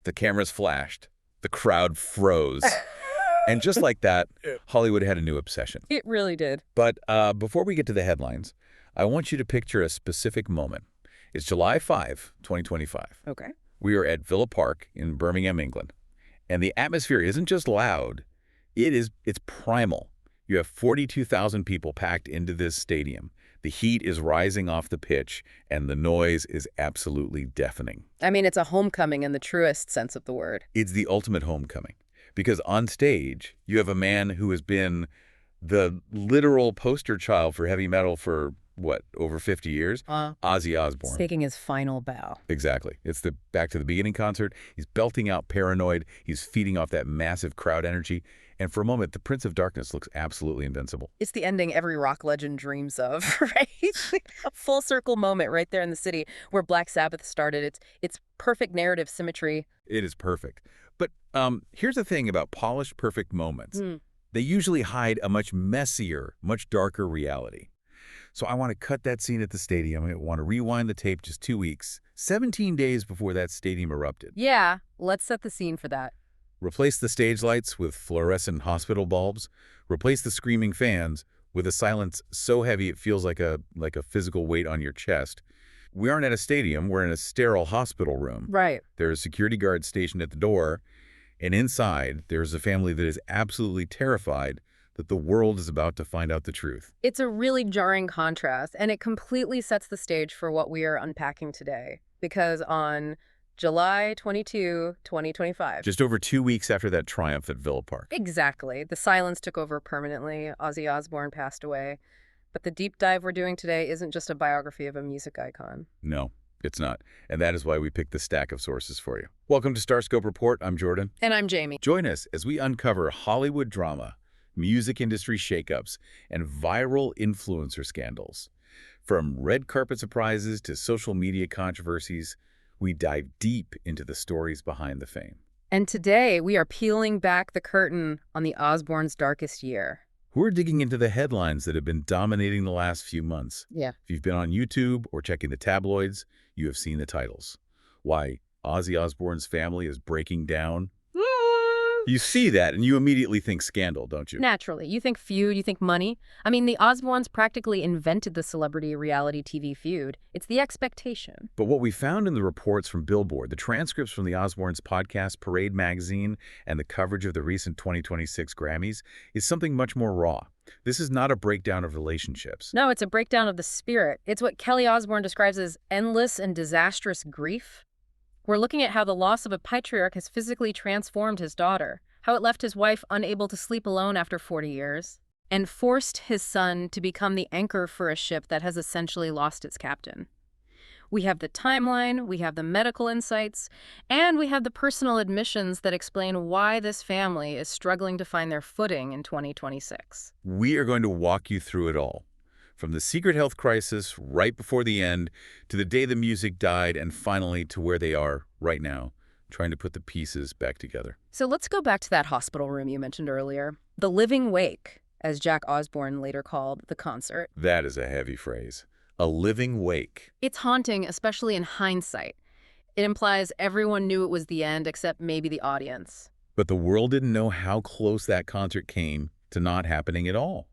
The cameras flashed. The crowd froze. And just like that, Hollywood had a new obsession. It really did. But before we get to the headlines, I want you to picture a specific moment. It's July 5, 2025. Okay. We are at Villa Park in Birmingham, England. And the atmosphere isn't just loud. It's primal. You have 42,000 people packed into this stadium. The heat is rising off the pitch, and the noise is absolutely deafening. I mean, it's a homecoming in the truest sense of the word. It's the ultimate homecoming. Because on stage, you have a man who has been the literal poster child for heavy metal for, over 50 years? Ozzy Osbourne. Taking his final bow. Exactly. It's the Back to the Beginning concert. He's belting out Paranoid. He's feeding off that massive crowd energy. And for a moment, the Prince of Darkness looks absolutely invincible. It's the ending every rock legend dreams of, right? A full circle moment right there in the city where Black Sabbath started. It's perfect narrative symmetry. It is perfect. But here's the thing about polished perfect moments. They usually hide a much messier, much darker reality. So I want to cut that scene at the stadium. I want to rewind the tape just 2 weeks, 17 days before that stadium erupted. Yeah, let's set the scene for that. Replace the stage lights with fluorescent hospital bulbs. Replace the screaming fans with a silence so heavy it feels like a physical weight on your chest. We aren't at a stadium. We're in a sterile hospital room. Right. There are security guards stationed at the door, and inside there's a family that is absolutely terrified that the world is about to find out the truth. It's a really jarring contrast, and it completely sets the stage for what we are unpacking today. Because on July 22, 2025. Just over 2 weeks after that triumph at Villa Park. Exactly. The silence took over permanently. Ozzy Osbourne passed away. But the deep dive we're doing today isn't just a biography of a music icon. No, it's not. And that is why we picked the stack of sources for you. Welcome to StarScope Report. I'm Jordan. And I'm Jamie. Join us as we uncover Hollywood drama, music industry shakeups, and viral influencer scandals. From red carpet surprises to social media controversies, we dive deep into the stories behind the fame. And today, we are peeling back the curtain on the Osbournes' darkest year. We're digging into the headlines that have been dominating the last few months. Yeah. If you've been on YouTube or checking the tabloids, you have seen the titles. Why Ozzy Osbourne's family is breaking down. You see that, and you immediately think scandal, don't you? Naturally. You think feud, you think money. I mean, the Osbournes practically invented the celebrity reality TV feud. It's the expectation. But what we found in the reports from Billboard, the transcripts from the Osbournes Podcast, Parade magazine, and the coverage of the recent 2026 Grammys is something much more raw. This is not a breakdown of relationships. No, it's a breakdown of the spirit. It's what Kelly Osbourne describes as endless and disastrous grief. We're looking at how the loss of a patriarch has physically transformed his daughter, how it left his wife unable to sleep alone after 40 years, and forced his son to become the anchor for a ship that has essentially lost its captain. We have the timeline, we have the medical insights, and we have the personal admissions that explain why this family is struggling to find their footing in 2026. We are going to walk you through it all. From the secret health crisis right before the end, to the day the music died, and finally to where they are right now, trying to put the pieces back together. So let's go back to that hospital room you mentioned earlier. The living wake, as Jack Osbourne later called the concert. That is a heavy phrase. A living wake. It's haunting, especially in hindsight. It implies everyone knew it was the end except maybe the audience. But the world didn't know how close that concert came to not happening at all.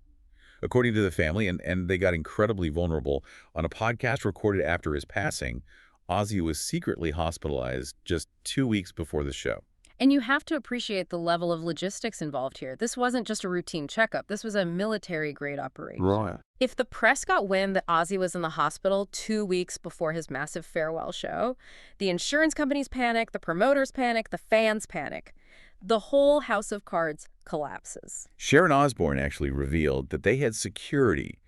According to the family, and they got incredibly vulnerable, on a podcast recorded after his passing, Ozzy was secretly hospitalized just 2 weeks before the show. And you have to appreciate the level of logistics involved here. This wasn't just a routine checkup. This was a military-grade operation. Right. If the press got wind that Ozzy was in the hospital 2 weeks before his massive farewell show, the insurance companies panic, the promoters panic, the fans panic. The whole house of cards collapses. Sharon Osbourne actually revealed that they had security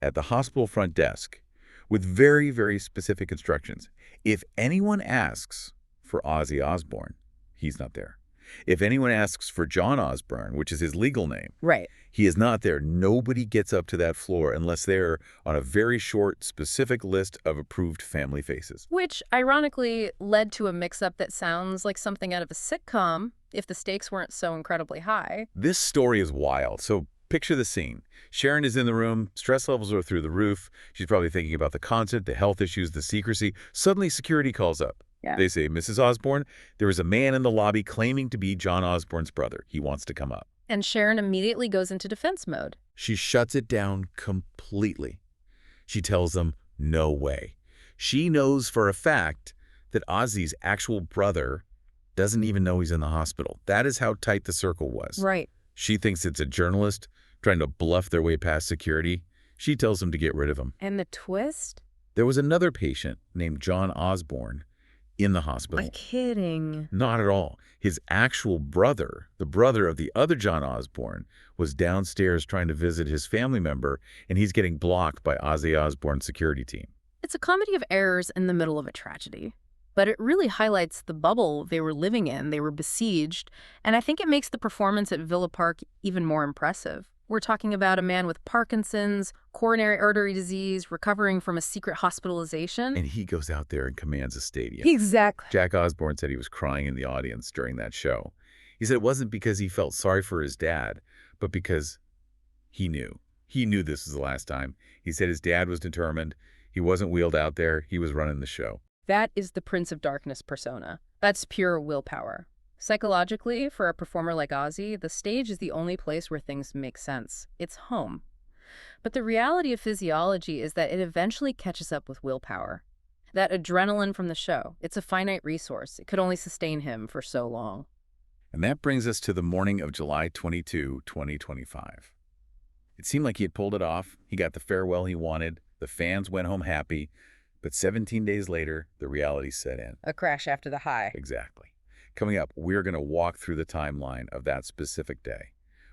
at the hospital front desk with very, very specific instructions. If anyone asks for Ozzy Osbourne, he's not there. If anyone asks for John Osbourne, which is his legal name, right, he is not there. Nobody gets up to that floor unless they're on a very short, specific list of approved family faces. Which, ironically, led to a mix-up that sounds like something out of a sitcom if the stakes weren't so incredibly high. This story is wild, so picture the scene. Sharon is in the room, stress levels are through the roof. She's probably thinking about the concert, the health issues, the secrecy. Suddenly, security calls up. Yeah. They say, Mrs. Osbourne, there is a man in the lobby claiming to be John Osbourne's brother. He wants to come up. And Sharon immediately goes into defense mode. She shuts it down completely. She tells them, no way. She knows for a fact that Ozzy's actual brother doesn't even know he's in the hospital. That is how tight the circle was. Right. She thinks it's a journalist trying to bluff their way past security. She tells him to get rid of him. And the twist? There was another patient named John Osbourne in the hospital. Am I kidding? Not at all. His actual brother, the brother of the other John Osbourne, was downstairs trying to visit his family member, and he's getting blocked by Ozzy Osbourne's security team. It's a comedy of errors in the middle of a tragedy. But it really highlights the bubble they were living in. They were besieged. And I think it makes the performance at Villa Park even more impressive. We're talking about a man with Parkinson's, coronary artery disease, recovering from a secret hospitalization. And he goes out there and commands a stadium. Exactly. Jack Osbourne said he was crying in the audience during that show. He said it wasn't because he felt sorry for his dad, but because he knew. He knew this was the last time. He said his dad was determined. He wasn't wheeled out there. He was running the show. That is the Prince of Darkness persona. That's pure willpower. Psychologically, for a performer like Ozzy, the stage is the only place where things make sense. It's home. But the reality of physiology is that it eventually catches up with willpower. That adrenaline from the show, it's a finite resource. It could only sustain him for so long. And that brings us to the morning of July 22, 2025. It seemed like he had pulled it off. He got the farewell he wanted. The fans went home happy. But 17 days later, the reality set in. A crash after the high. Exactly. Coming up, we're going to walk through the timeline of that specific day.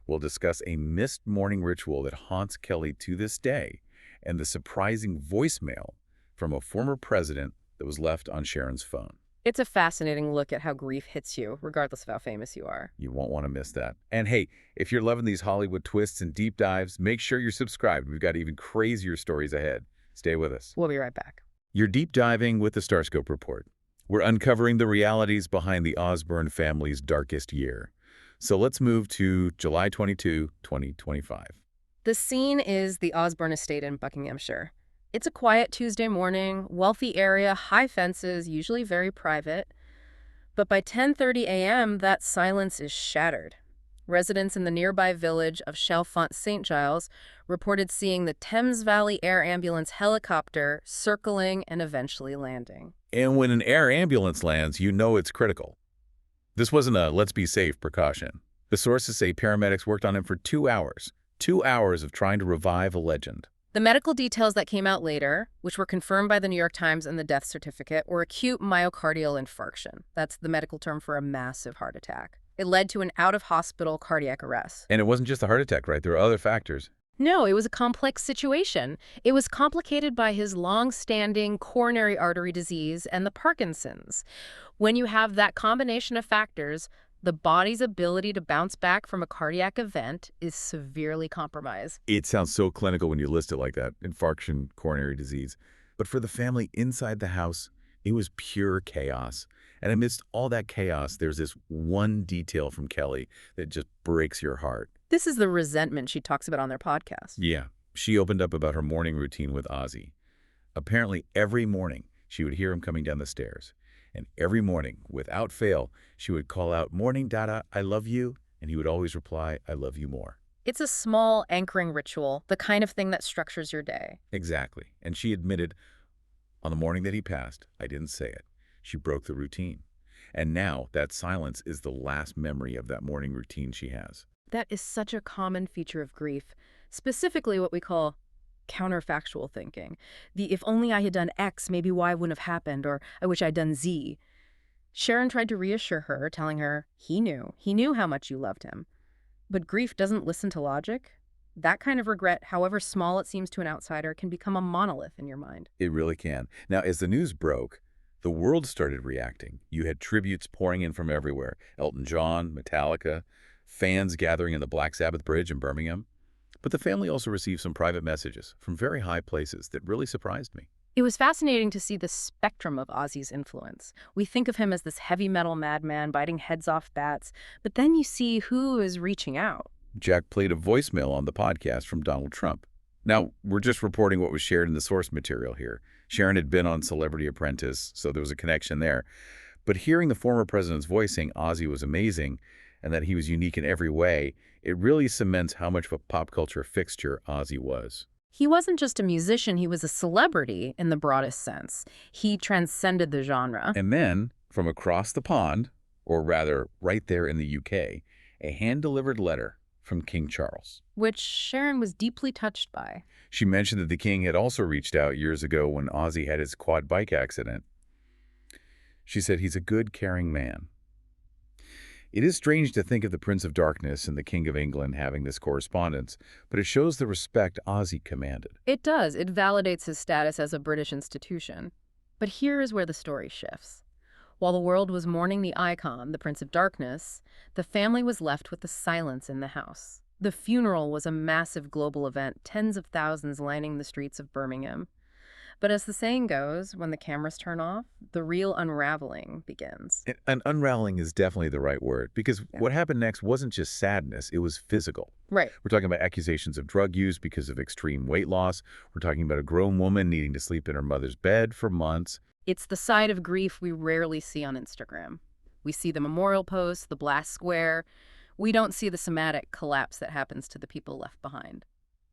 We'll discuss a missed morning ritual that haunts Kelly to this day and the surprising voicemail from a former president that was left on Sharon's phone. It's a fascinating look at how grief hits you, regardless of how famous you are. You won't want to miss that. And hey, if you're loving these Hollywood twists and deep dives, make sure you're subscribed. We've got even crazier stories ahead. Stay with us. We'll be right back. You're deep diving with the StarScope Report. We're uncovering the realities behind the Osbourne family's darkest year. So let's move to July 22, 2025. The scene is the Osbourne estate in Buckinghamshire. It's a quiet Tuesday morning, wealthy area, high fences, usually very private. But by 10:30 a.m., that silence is shattered. Residents in the nearby village of Chalfont St. Giles reported seeing the Thames Valley Air Ambulance helicopter circling and eventually landing. And when an air ambulance lands, you know it's critical. This wasn't a let's be safe precaution. The sources say paramedics worked on him for 2 hours. 2 hours of trying to revive a legend. The medical details that came out later, which were confirmed by the New York Times and the death certificate, were acute myocardial infarction. That's the medical term for a massive heart attack. It led to an out-of-hospital cardiac arrest. And it wasn't just a heart attack, right? There were other factors. No, it was a complex situation. It was complicated by his long-standing coronary artery disease and the Parkinson's. When you have that combination of factors, the body's ability to bounce back from a cardiac event is severely compromised. It sounds so clinical when you list it like that, infarction, coronary disease. But for the family inside the house, it was pure chaos. And amidst all that chaos, there's this one detail from Kelly that just breaks your heart. This is the resentment she talks about on their podcast. Yeah, she opened up about her morning routine with Ozzy. Apparently, every morning, she would hear him coming down the stairs. And every morning, without fail, she would call out, "Morning, Dada, I love you." And he would always reply, "I love you more." It's a small anchoring ritual, the kind of thing that structures your day. Exactly. And she admitted, on the morning that he passed, I didn't say it. She broke the routine. And now that silence is the last memory of that morning routine she has. That is such a common feature of grief, specifically what we call counterfactual thinking. The if only I had done X, maybe Y wouldn't have happened, or I wish I'd done Z. Sharon tried to reassure her, telling her, he knew how much you loved him. But grief doesn't listen to logic. That kind of regret, however small it seems to an outsider, can become a monolith in your mind. It really can. Now, as the news broke, the world started reacting. You had tributes pouring in from everywhere. Elton John, Metallica, fans gathering in the Black Sabbath Bridge in Birmingham. But the family also received some private messages from very high places that really surprised me. It was fascinating to see the spectrum of Ozzy's influence. We think of him as this heavy metal madman biting heads off bats, but then you see who is reaching out. Jack played a voicemail on the podcast from Donald Trump. Now, we're just reporting what was shared in the source material here. Sharon had been on Celebrity Apprentice, so there was a connection there. But hearing the former president's voice saying Ozzy was amazing and that he was unique in every way, it really cements how much of a pop culture fixture Ozzy was. He wasn't just a musician, he was a celebrity in the broadest sense. He transcended the genre. And then, from across the pond, or rather right there in the UK, a hand-delivered letter from King Charles, which Sharon was deeply touched by. She mentioned that the king had also reached out years ago when Ozzy had his quad bike accident. She said he's a good, caring man. It is strange to think of the Prince of Darkness and the King of England having this correspondence, but it shows the respect Ozzy commanded. It does. It validates his status as a British institution. But here is where the story shifts. While the world was mourning the icon, the Prince of Darkness, the family was left with the silence in the house. The funeral was a massive global event, tens of thousands lining the streets of Birmingham. But as the saying goes, when the cameras turn off, the real unraveling begins. And unraveling is definitely the right word, because what happened next wasn't just sadness, it was physical. Right. We're talking about accusations of drug use because of extreme weight loss. We're talking about a grown woman needing to sleep in her mother's bed for months. It's the side of grief we rarely see on Instagram. We see the memorial posts, the blast square. We don't see the somatic collapse that happens to the people left behind.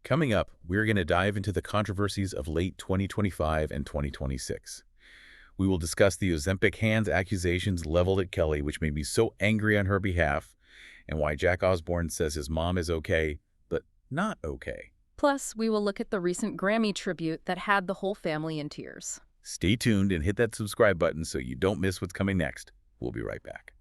Coming up, we're going to dive into the controversies of late 2025 and 2026. We will discuss the Ozempic hands accusations leveled at Kelly, which made me so angry on her behalf, and why Jack Osbourne says his mom is okay, but not okay. Plus, we will look at the recent Grammy tribute that had the whole family in tears. Stay tuned and hit that subscribe button so you don't miss what's coming next. We'll be right back.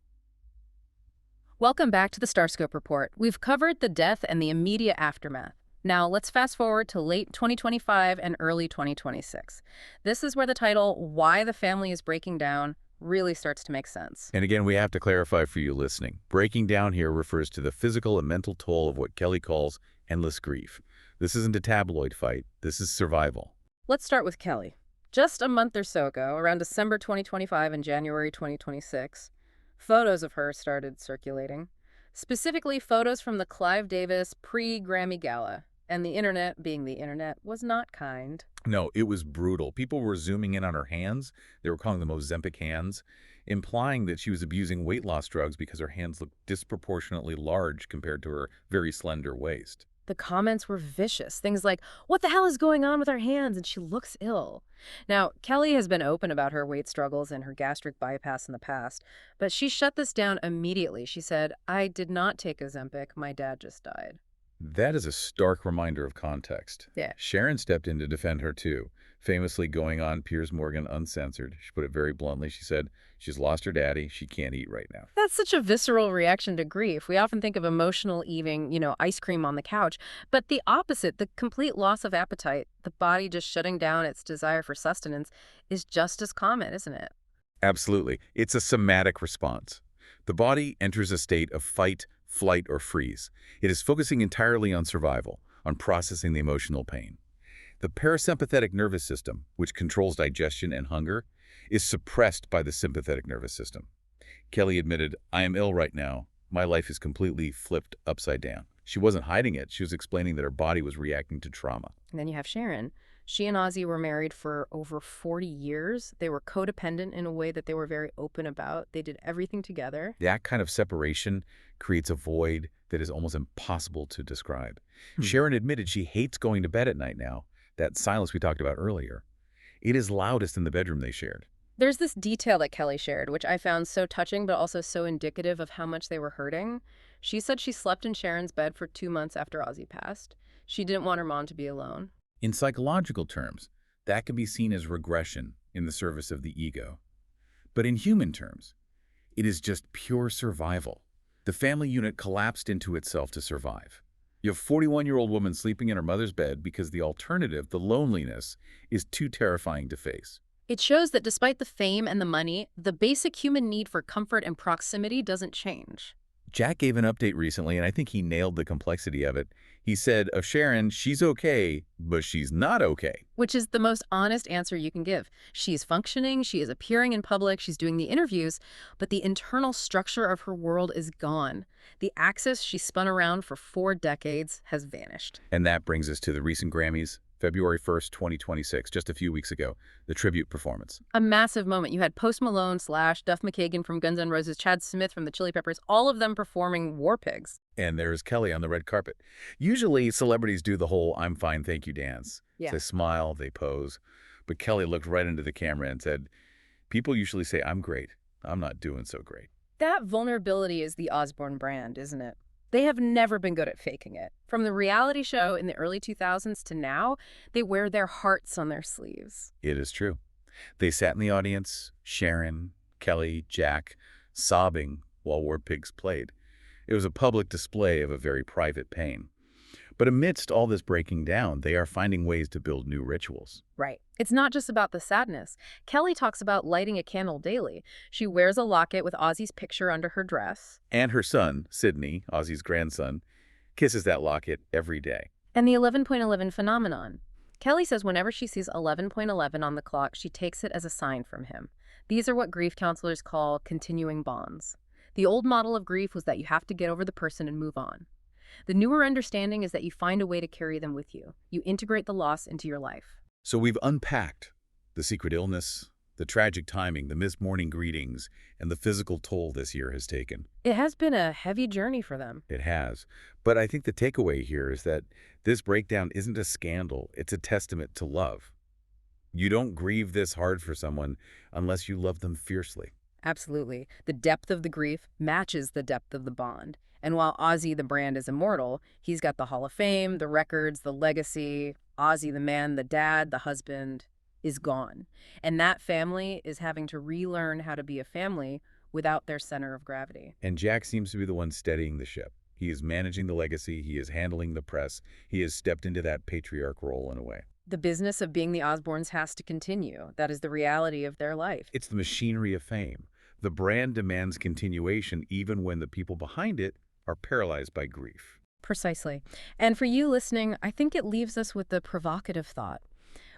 Welcome back to the StarScope Report. We've covered the death and the immediate aftermath. Now, let's fast forward to late 2025 and early 2026. This is where the title, Why the Family is Breaking Down, really starts to make sense. And again, we have to clarify for you listening. Breaking down here refers to the physical and mental toll of what Kelly calls endless grief. This isn't a tabloid fight. This is survival. Let's start with Kelly. Just a month or so ago, around December 2025 and January 2026, photos of her started circulating. Specifically, photos from the Clive Davis pre-Grammy Gala. And the internet, being the internet, was not kind. No, it was brutal. People were zooming in on her hands. They were calling them Ozempic hands, implying that she was abusing weight loss drugs because her hands looked disproportionately large compared to her very slender waist. The comments were vicious. Things like, what the hell is going on with her hands? And she looks ill. Now, Kelly has been open about her weight struggles and her gastric bypass in the past, but she shut this down immediately. She said, I did not take Ozempic. My dad just died. That is a stark reminder of context. Yeah. Sharon stepped in to defend her too, famously going on Piers Morgan Uncensored. She put it very bluntly. She said, she's lost her daddy. She can't eat right now. That's such a visceral reaction to grief. We often think of emotional eating, ice cream on the couch. But the opposite, the complete loss of appetite, the body just shutting down its desire for sustenance, is just as common, isn't it? Absolutely. It's a somatic response. The body enters a state of fight, flight, or freeze. It is focusing entirely on survival, on processing the emotional pain. The parasympathetic nervous system, which controls digestion and hunger, is suppressed by the sympathetic nervous system. Kelly admitted, I am ill right now. My life is completely flipped upside down. She wasn't hiding it. She was explaining that her body was reacting to trauma. And then you have Sharon. She and Ozzy were married for over 40 years. They were codependent in a way that they were very open about. They did everything together. That kind of separation creates a void that is almost impossible to describe. Sharon admitted she hates going to bed at night now. That silence we talked about earlier. It is loudest in the bedroom they shared. There's this detail that Kelly shared, which I found so touching but also so indicative of how much they were hurting. She said she slept in Sharon's bed for 2 months after Ozzy passed. She didn't want her mom to be alone. In psychological terms, that can be seen as regression in the service of the ego. But in human terms, it is just pure survival. The family unit collapsed into itself to survive. You have a 41-year-old woman sleeping in her mother's bed because the alternative, the loneliness, is too terrifying to face. It shows that despite the fame and the money, the basic human need for comfort and proximity doesn't change. Jack gave an update recently, and I think he nailed the complexity of it. He said of Sharon, she's okay, but she's not okay. Which is the most honest answer you can give. She's functioning, she is appearing in public, she's doing the interviews, but the internal structure of her world is gone. The axis she spun around for 4 decades has vanished. And that brings us to the recent Grammys. February 1st, 2026, just a few weeks ago, the tribute performance. A massive moment. You had Post Malone, Slash, Duff McKagan from Guns N' Roses, Chad Smith from the Chili Peppers, all of them performing War Pigs. And there's Kelly on the red carpet. Usually, celebrities do the whole "I'm fine, thank you" dance. Yeah. They smile, they pose. But Kelly looked right into the camera and said, "People usually say I'm great. I'm not doing so great." That vulnerability is the Osbourne brand, isn't it? They have never been good at faking it. From the reality show in the early 2000s to now, they wear their hearts on their sleeves. It is true. They sat in the audience, Sharon, Kelly, Jack, sobbing while War Pigs played. It was a public display of a very private pain. But amidst all this breaking down, they are finding ways to build new rituals. Right. It's not just about the sadness. Kelly talks about lighting a candle daily. She wears a locket with Ozzy's picture under her dress. And her son, Sydney, Ozzy's grandson, kisses that locket every day. And the 11.11 phenomenon. Kelly says whenever she sees 11.11 on the clock, she takes it as a sign from him. These are what grief counselors call continuing bonds. The old model of grief was that you have to get over the person and move on. The newer understanding is that you find a way to carry them with you. You integrate the loss into your life. So we've unpacked the secret illness, the tragic timing, the missed morning greetings, and the physical toll this year has taken. It has been a heavy journey for them. It has. But I think the takeaway here is that this breakdown isn't a scandal. It's a testament to love. You don't grieve this hard for someone unless you love them fiercely. Absolutely. The depth of the grief matches the depth of the bond. And while Ozzy, the brand, is immortal, he's got the Hall of Fame, the records, the legacy. Ozzy, the man, the dad, the husband, is gone. And that family is having to relearn how to be a family without their center of gravity. And Jack seems to be the one steadying the ship. He is managing the legacy. He is handling the press. He has stepped into that patriarch role in a way. The business of being the Osbournes has to continue. That is the reality of their life. It's the machinery of fame. The brand demands continuation even when the people behind it are paralyzed by grief. Precisely. And for you listening, I think it leaves us with the provocative thought.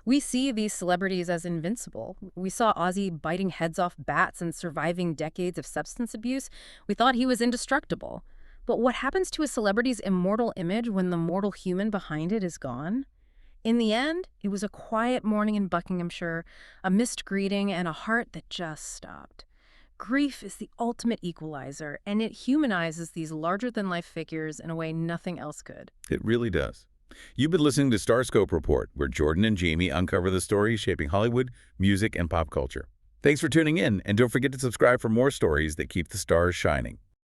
We see these celebrities as invincible. We saw Ozzy biting heads off bats and surviving decades of substance abuse. We thought he was indestructible. But what happens to a celebrity's immortal image when the mortal human behind it is gone? In the end, it was a quiet morning in Buckinghamshire, a missed greeting, and a heart that just stopped. Grief is the ultimate equalizer, and it humanizes these larger-than-life figures in a way nothing else could. It really does. You've been listening to StarScope Report, where Jordan and Jamie uncover the stories shaping Hollywood, music, and pop culture. Thanks for tuning in, and don't forget to subscribe for more stories that keep the stars shining.